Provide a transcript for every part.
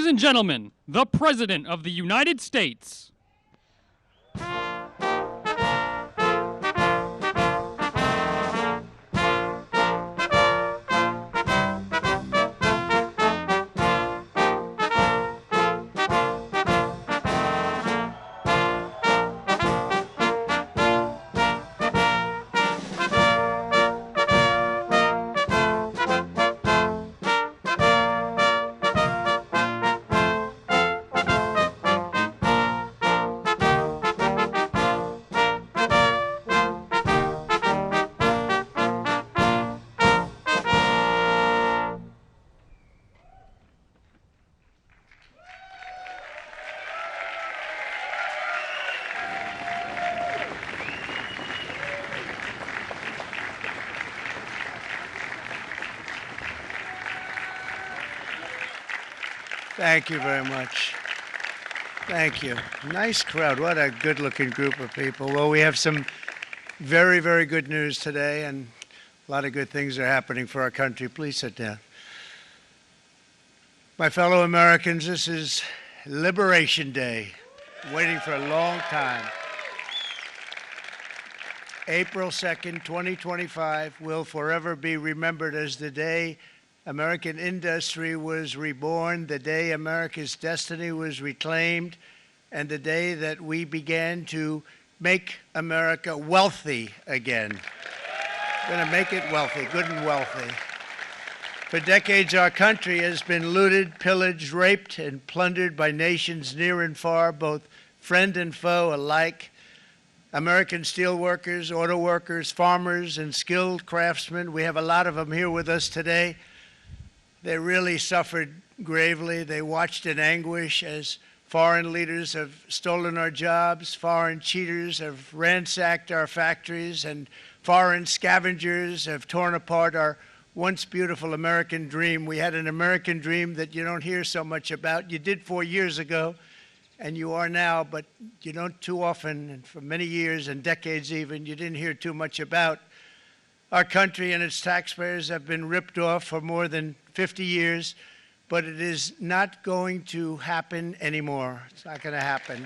Ladies and gentlemen, the President of the United States. Thank you very much. Thank you. Nice crowd. What a good-looking group of people. Well, we have some very, very good news today, and a lot of good things are happening for our country. Please sit down. My fellow Americans, this is Liberation Day, waiting for a long time. April 2nd, 2025 will forever be remembered as the day American industry was reborn, the day America's destiny was reclaimed, and the day that we began to make America wealthy again. We're going to make it wealthy, good and wealthy. For decades, our country has been looted, pillaged, raped, and plundered by nations near and far, both friend and foe alike. American steel workers, auto workers, farmers, and skilled craftsmen, we have a lot of them here with us today. They really suffered gravely. They watched in anguish as foreign leaders have stolen our jobs, foreign cheaters have ransacked our factories, and foreign scavengers have torn apart our once beautiful American dream. We had an American dream that you don't hear so much about. You did 4 years ago, and you are now, but you don't too often, and for many years and decades even, you didn't hear too much about. Our country and its taxpayers have been ripped off for more than 50 years, but it is not going to happen anymore. It's not going to happen.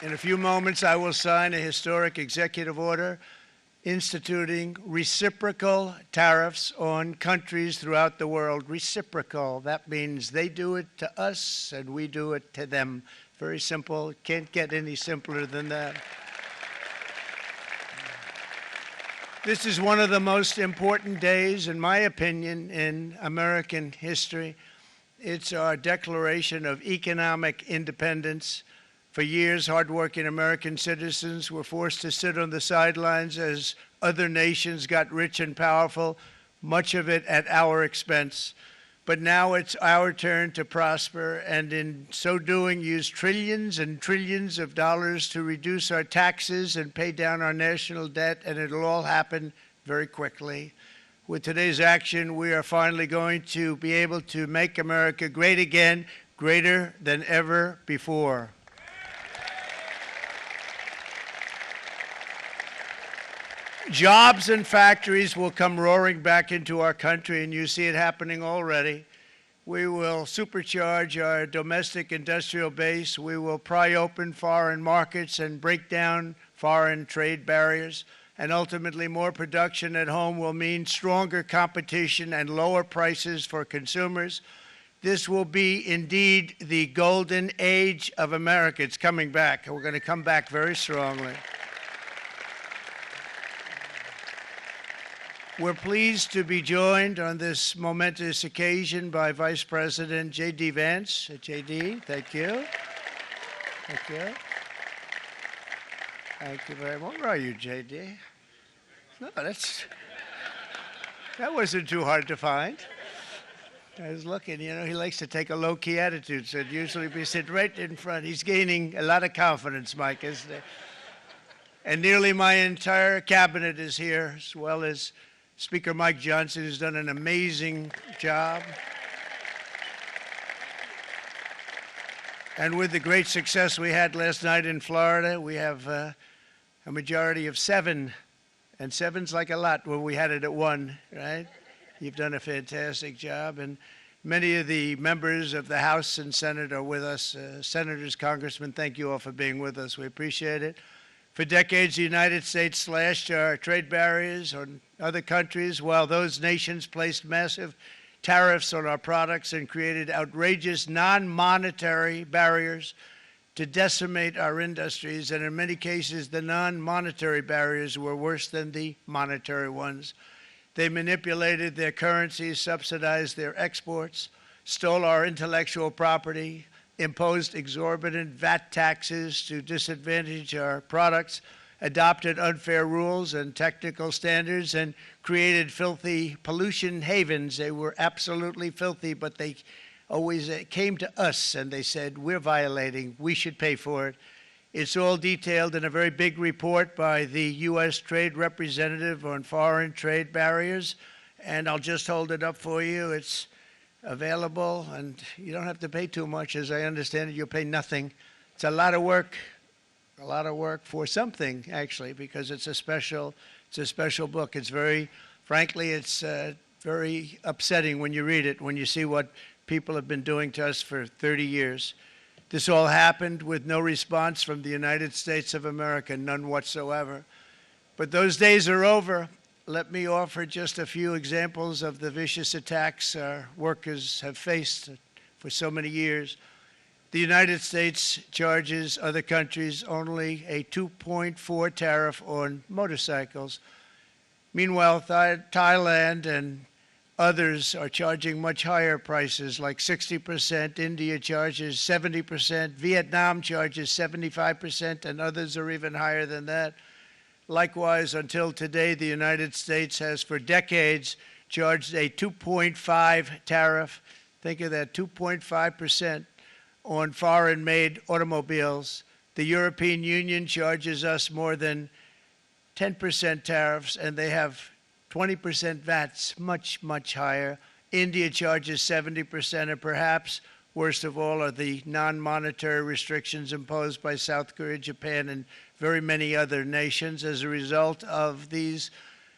In a few moments, I will sign a historic executive order instituting reciprocal tariffs on countries throughout the world. Reciprocal, that means they do it to us and we do it to them. Very simple. Can't get any simpler than that. This is one of the most important days, in my opinion, in American history. It's our declaration of economic independence. For years, hardworking American citizens were forced to sit on the sidelines as other nations got rich and powerful, much of it at our expense. But now it's our turn to prosper, and in so doing, use trillions and trillions of dollars to reduce our taxes and pay down our national debt, and it'll all happen very quickly. With today's action, we are finally going to be able to make America great again, greater than ever before. Jobs and factories will come roaring back into our country, and you see it happening already. We will supercharge our domestic industrial base. We will pry open foreign markets and break down foreign trade barriers. And ultimately, more production at home will mean stronger competition and lower prices for consumers. This will be indeed the golden age of America. It's coming back. We're going to come back very strongly. We're pleased to be joined on this momentous occasion by Vice President J.D. Vance. J.D., thank you. Thank you. Thank you very much. Where are you, J.D.? No, that wasn't too hard to find. I was looking, you know, he likes to take a low-key attitude, so it'd usually be sitting right in front. He's gaining a lot of confidence, Mike, isn't he? And nearly my entire cabinet is here, as well as Speaker Mike Johnson, who's done an amazing job. And with the great success we had last night in Florida, we have a majority of 7. And 7's like a lot when we had it at 1, right? You've done a fantastic job, and many of the members of the House and Senate are with us. Senators, congressmen, thank you all for being with us. We appreciate it. For decades, the United States slashed our trade barriers on other countries, while those nations placed massive tariffs on our products and created outrageous non-monetary barriers to decimate our industries. And in many cases, the non-monetary barriers were worse than the monetary ones. They manipulated their currencies, subsidized their exports, stole our intellectual property, imposed exorbitant VAT taxes to disadvantage our products, adopted unfair rules and technical standards, and created filthy pollution havens. They were absolutely filthy, but they always came to us and they said, we're violating, we should pay for it. It's all detailed in a very big report by the U.S. Trade Representative on Foreign Trade Barriers, and I'll just hold it up for you. It's available, and you don't have to pay too much. As I understand it, you'll pay nothing. It's a lot of work for something, actually, because it's a special book. It's very, frankly, it's very upsetting when you read it, when you see what people have been doing to us for 30 years. This all happened with no response from the United States of America, none whatsoever. But those days are over. Let me offer just a few examples of the vicious attacks our workers have faced for so many years. The United States charges other countries only a 2.4 tariff on motorcycles. Meanwhile, Thailand and others are charging much higher prices, like 60%. India charges 70%. Vietnam charges 75%, and others are even higher than that. Likewise, until today, the United States has for decades charged a 2.5 tariff. Think of that, 2.5% on foreign-made automobiles. The European Union charges us more than 10% tariffs, and they have 20% VATs, much, much higher. India charges 70%, and perhaps worst of all are the non-monetary restrictions imposed by South Korea, Japan, and very many other nations. As a result of these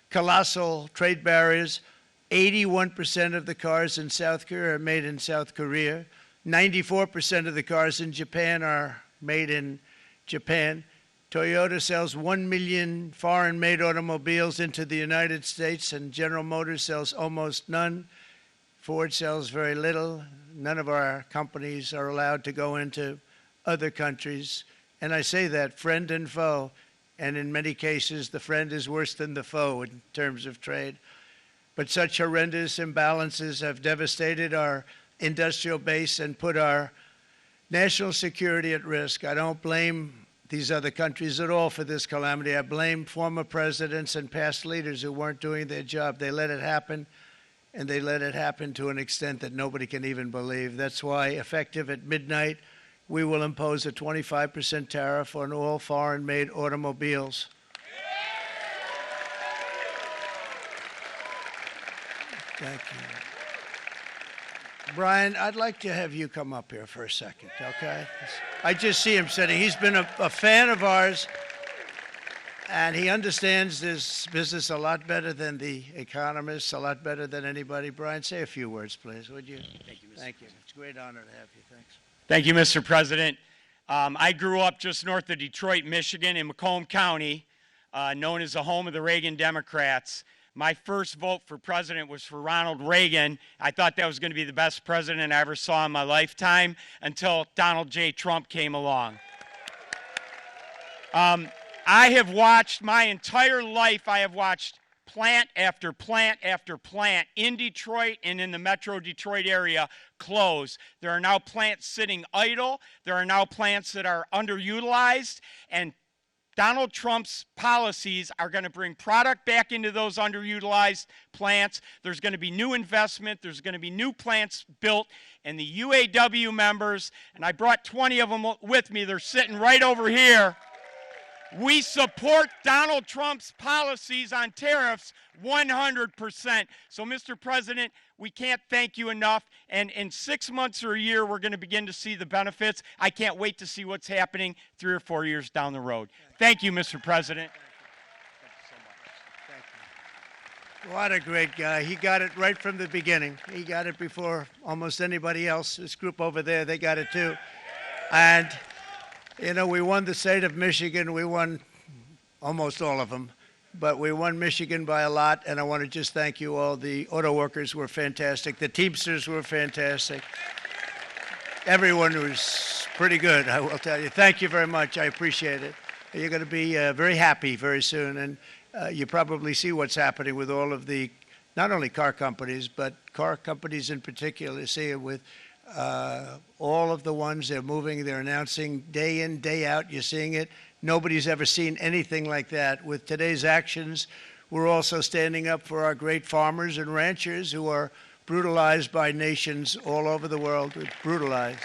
colossal trade barriers, 81% of the cars in South Korea are made in South Korea. 94% of the cars in Japan are made in Japan. Toyota sells 1 million foreign-made automobiles into the United States, and General Motors sells almost none. Ford sells very little. None of our companies are allowed to go into other countries. And I say that, friend and foe, and in many cases, the friend is worse than the foe in terms of trade. But such horrendous imbalances have devastated our industrial base and put our national security at risk. I don't blame these other countries at all for this calamity. I blame former presidents and past leaders who weren't doing their job. They let it happen, and they let it happen to an extent that nobody can even believe. That's why, effective at midnight, we will impose a 25% tariff on all foreign-made automobiles. Thank you. Brian, I'd like to have you come up here for a second, okay? I just see him sitting. He's been a fan of ours, and he understands this business a lot better than the economists, a lot better than anybody. Brian, say a few words, please, would you? Thank you, Mr. Thank you. President. It's a great honor to have you. Thanks. Thank you, Mr. President. I grew up just north of Detroit, Michigan, in Macomb County, known as the home of the Reagan Democrats. My first vote for president was for Ronald Reagan. I thought that was going to be the best president I ever saw in my lifetime until Donald J. Trump came along. I have watched my entire life, I have watched plant after plant after plant in Detroit and in the metro Detroit area close. There are now plants sitting idle. There are now plants that are underutilized, and Donald Trump's policies are going to bring product back into those underutilized plants. There's going to be new investment. There's going to be new plants built. And the UAW members, and I brought 20 of them with me, they're sitting right over here. We support Donald Trump's policies on tariffs 100%. So, Mr. President, we can't thank you enough. And in 6 months or a year, we're going to begin to see the benefits. I can't wait to see what's happening 3 or 4 years down the road. Thank you, Mr. President. Thank you so much. Thank What a great guy. He got it right from the beginning. He got it before almost anybody else. This group over there, they got it too. And, you know, we won the state of Michigan. We won almost all of them. But we won Michigan by a lot, and I want to just thank you all. The auto workers were fantastic. The Teamsters were fantastic. Everyone was pretty good, I will tell you. Thank you very much. I appreciate it. You're going to be very happy very soon. And you probably see what's happening with all of the, not only car companies, but car companies in particular. You see it with all of the ones they're moving, they're announcing day in, day out. You're seeing it. Nobody's ever seen anything like that. With today's actions, we're also standing up for our great farmers and ranchers who are brutalized by nations all over the world. Brutalized.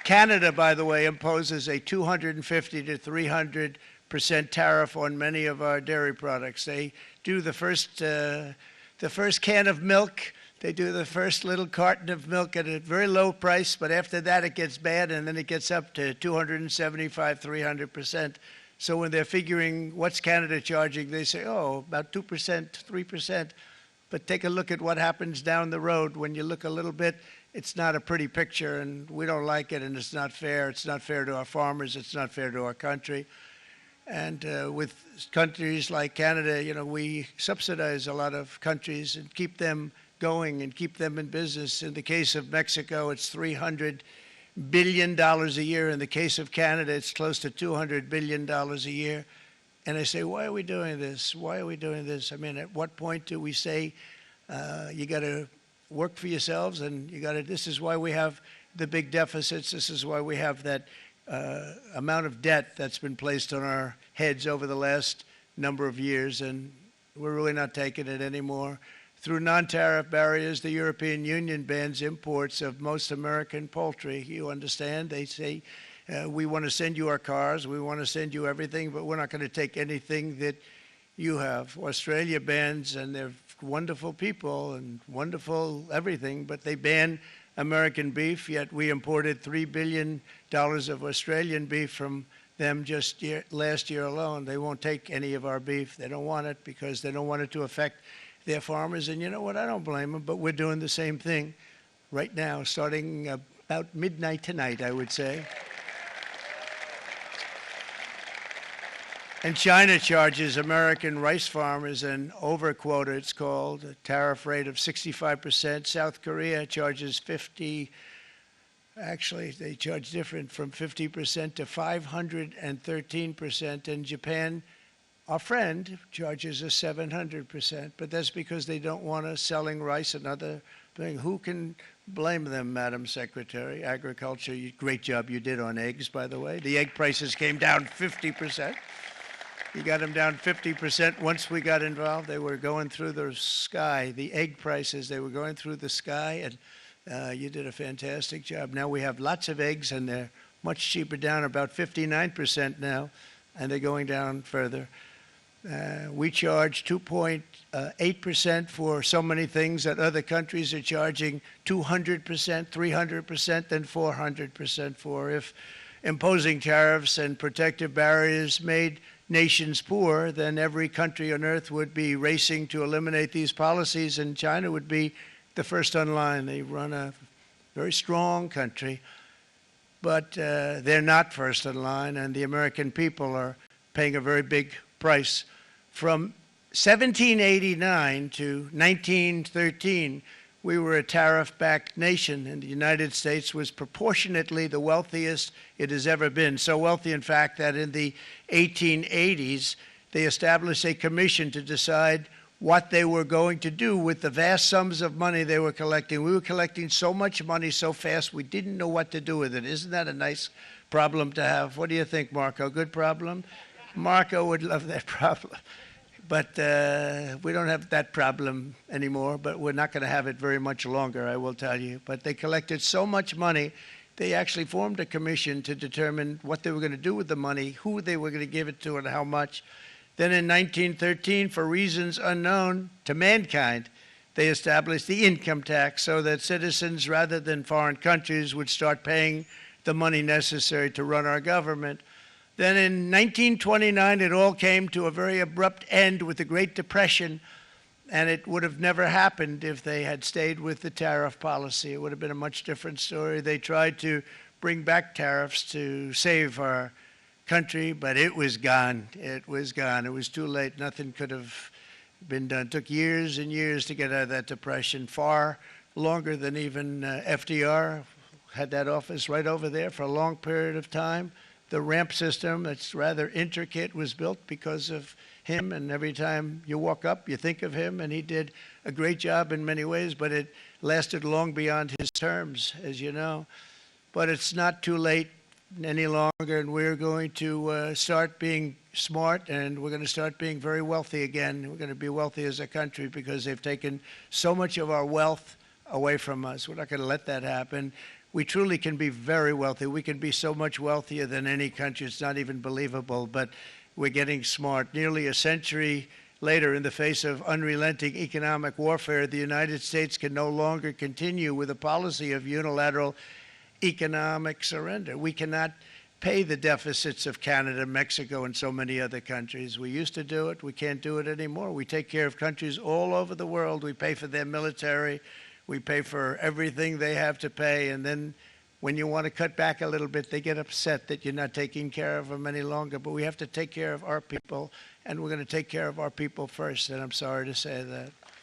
Canada, by the way, imposes a 250 to 300% tariff on many of our dairy products. They do the first can of milk. They do the first little carton of milk at a very low price, but after that it gets bad, and then it gets up to 275, 300%. So when they're figuring what's Canada charging, they say, oh, about 2%, 3%. But take a look at what happens down the road. When you look a little bit, it's not a pretty picture, and we don't like it, and it's not fair. It's not fair to our farmers. It's not fair to our country. And with countries like Canada, you know, we subsidize a lot of countries and keep them going and keep them in business. In the case of Mexico, it's $300 billion a year. In the case of Canada, it's close to $200 billion a year. And I say, why are we doing this? Why are we doing this? I mean, at what point do we say, you got to work for yourselves, and you got to, this is why we have the big deficits. This is why we have that amount of debt that's been placed on our heads over the last number of years, and we're really not taking it anymore. Through non-tariff barriers, the European Union bans imports of most American poultry. You understand? They say, we want to send you our cars, we want to send you everything, but we're not going to take anything that you have. Australia bans, and they're wonderful people and wonderful everything, but they ban American beef, yet we imported $3 billion of Australian beef from them just last year alone. They won't take any of our beef. They don't want it because they don't want it to affect their farmers. And you know what? I don't blame them, but we're doing the same thing right now, starting about midnight tonight, I would say. And China charges American rice farmers an overquota, it's called, a tariff rate of 65%. South Korea charges 50, actually they charge different, from 50% to 513%. And Japan, our friend, charges us 700%. But that's because they don't want us selling rice and other things. Who can blame them, Madam Secretary? Agriculture, great job you did on eggs, by the way. The egg prices came down 50%. You got them down 50% once we got involved. They were going through the sky. The egg prices, they were going through the sky, and you did a fantastic job. Now we have lots of eggs, and they're much cheaper, down about 59% now, and they're going down further. We charge 2.8% for so many things that other countries are charging 200%, 300%, and 400% for. If imposing tariffs and protective barriers made nations poor, then every country on earth would be racing to eliminate these policies, and China would be the first on line. They run a very strong country, but they're not first in line, and the American people are paying a very big price. From 1789 to 1913, we were a tariff-backed nation, and the United States was proportionately the wealthiest it has ever been. So wealthy, in fact, that in the 1880s, they established a commission to decide what they were going to do with the vast sums of money they were collecting. We were collecting so much money so fast, we didn't know what to do with it. Isn't that a nice problem to have? What do you think, Marco? Good problem? Marco would love that problem. But we don't have that problem anymore, but we're not going to have it very much longer, I will tell you. But they collected so much money, they actually formed a commission to determine what they were going to do with the money, who they were going to give it to, and how much. Then in 1913, for reasons unknown to mankind, they established the income tax so that citizens, rather than foreign countries, would start paying the money necessary to run our government. Then in 1929, it all came to a very abrupt end with the Great Depression, and it would have never happened if they had stayed with the tariff policy. It would have been a much different story. They tried to bring back tariffs to save our country, but it was gone. It was gone. It was too late. Nothing could have been done. It took years and years to get out of that depression, far longer than even FDR had that office right over there for a long period of time. The ramp system, that's rather intricate, was built because of him, and every time you walk up, you think of him, and he did a great job in many ways, but it lasted long beyond his terms, as you know. But it's not too late any longer, and we're going to start being smart, and we're going to start being very wealthy again. We're going to be wealthy as a country because they've taken so much of our wealth away from us. We're not going to let that happen. We truly can be very wealthy. We can be so much wealthier than any country. It's not even believable, but we're getting smart. Nearly a century later, in the face of unrelenting economic warfare, the United States can no longer continue with a policy of unilateral economic surrender. We cannot pay the deficits of Canada, Mexico, and so many other countries. We used to do it. We can't do it anymore. We take care of countries all over the world. We pay for their military. We pay for everything they have to pay, and then when you want to cut back a little bit, they get upset that you're not taking care of them any longer. But we have to take care of our people, and we're going to take care of our people first, and I'm sorry to say that.